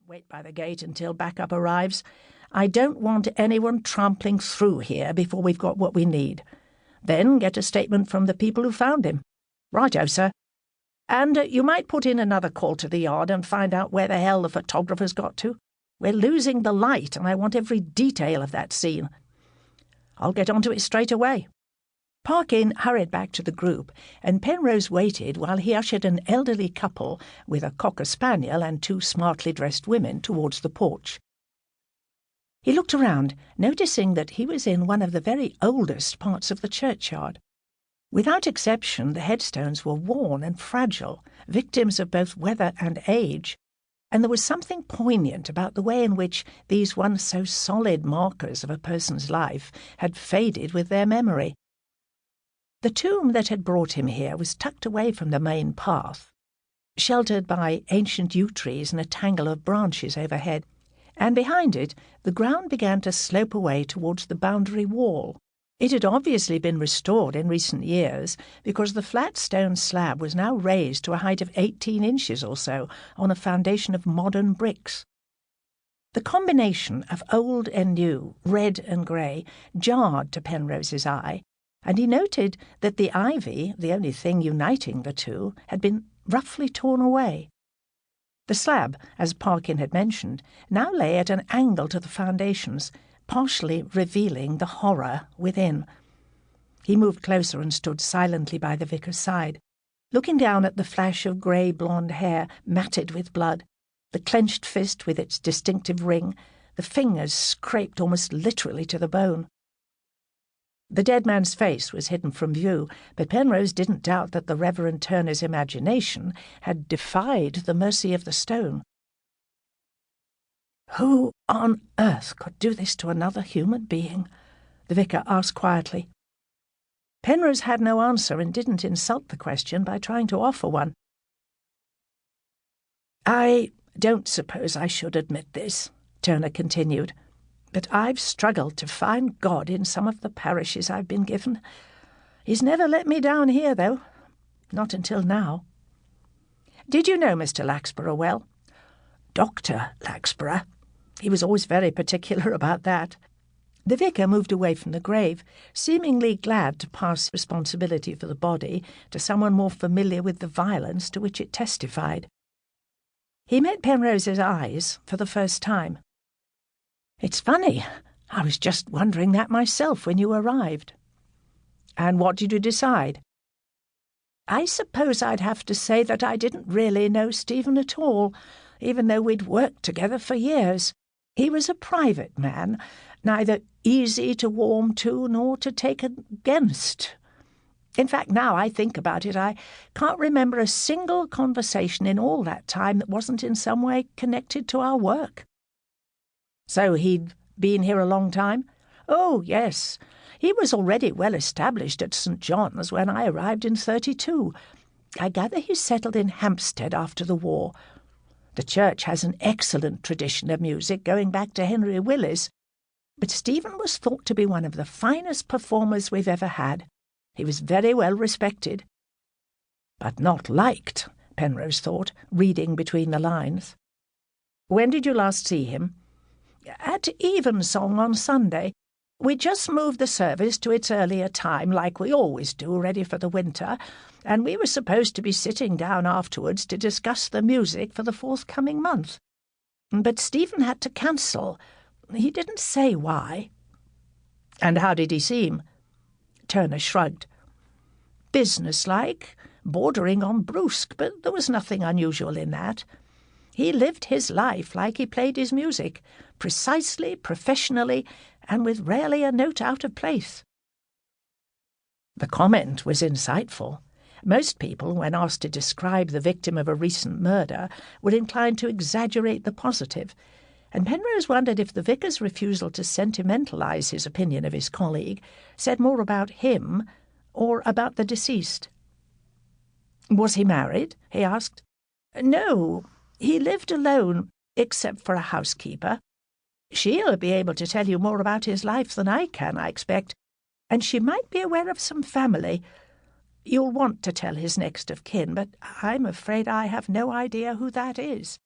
Wait by the gate until backup arrives. I don't want anyone trampling through here before we've got what we need. Then get a statement from the people who found him. Righto, sir. And you might put in another call to the yard and find out where the hell the photographer's got to. We're losing the light, and I want every detail of that scene. I'll get onto it straight away." Parkin hurried back to the group, and Penrose waited while he ushered an elderly couple with a cocker-spaniel and two smartly dressed women towards the porch. He looked around, noticing that he was in one of the very oldest parts of the churchyard. Without exception, the headstones were worn and fragile, victims of both weather and age, and there was something poignant about the way in which these once so solid markers of a person's life had faded with their memory. The tomb that had brought him here was tucked away from the main path, sheltered by ancient yew trees and a tangle of branches overhead, and behind it the ground began to slope away towards the boundary wall. It had obviously been restored in recent years, because the flat stone slab was now raised to a height of 18 inches or so on a foundation of modern bricks. The combination of old and new, red and grey, jarred to Penrose's eye, and he noted that the ivy, the only thing uniting the two, had been roughly torn away. The slab, as Parkin had mentioned, now lay at an angle to the foundations, partially revealing the horror within. He moved closer and stood silently by the vicar's side, looking down at the flash of grey-blonde hair matted with blood, the clenched fist with its distinctive ring, the fingers scraped almost literally to the bone. The dead man's face was hidden from view, but Penrose didn't doubt that the Reverend Turner's imagination had defied the mercy of the stone. "Who on earth could do this to another human being?" the vicar asked quietly. Penrose had no answer and didn't insult the question by trying to offer one. "I don't suppose I should admit this," Turner continued, "but I've struggled to find God in some of the parishes I've been given. He's never let me down here, though. Not until now." "Did you know Mr. Laxborough well?" "Dr. Laxborough. He was always very particular about that." The vicar moved away from the grave, seemingly glad to pass responsibility for the body to someone more familiar with the violence to which it testified. He met Penrose's eyes for the first time. "It's funny. I was just wondering that myself when you arrived." "And what did you decide?" "I suppose I'd have to say that I didn't really know Stephen at all, even though we'd worked together for years. He was a private man, neither easy to warm to nor to take against. In fact, now I think about it, I can't remember a single conversation in all that time that wasn't in some way connected to our work." "So he'd been here a long time?" "Oh, yes. He was already well established at St John's when I arrived in 32. I gather he settled in Hampstead after the war. The church has an excellent tradition of music going back to Henry Willis, but Stephen was thought to be one of the finest performers we've ever had. He was very well respected." "But not liked," Penrose thought, reading between the lines. "When did you last see him?" "At evensong on Sunday. We just moved the service to its earlier time, like we always do, ready for the winter, and we were supposed to be sitting down afterwards to discuss the music for the forthcoming month. But Stephen had to cancel. He didn't say why." "And how did he seem?" Turner shrugged. "Businesslike, bordering on brusque, but there was nothing unusual in that. He lived his life like he played his music, precisely, professionally, and with rarely a note out of place." The comment was insightful. Most people, when asked to describe the victim of a recent murder, were inclined to exaggerate the positive, and Penrose wondered if the vicar's refusal to sentimentalise his opinion of his colleague said more about him or about the deceased. "Was he married?" he asked. "No, he lived alone, except for a housekeeper. She'll be able to tell you more about his life than I can, I expect, and she might be aware of some family. You'll want to tell his next of kin, but I'm afraid I have no idea who that is."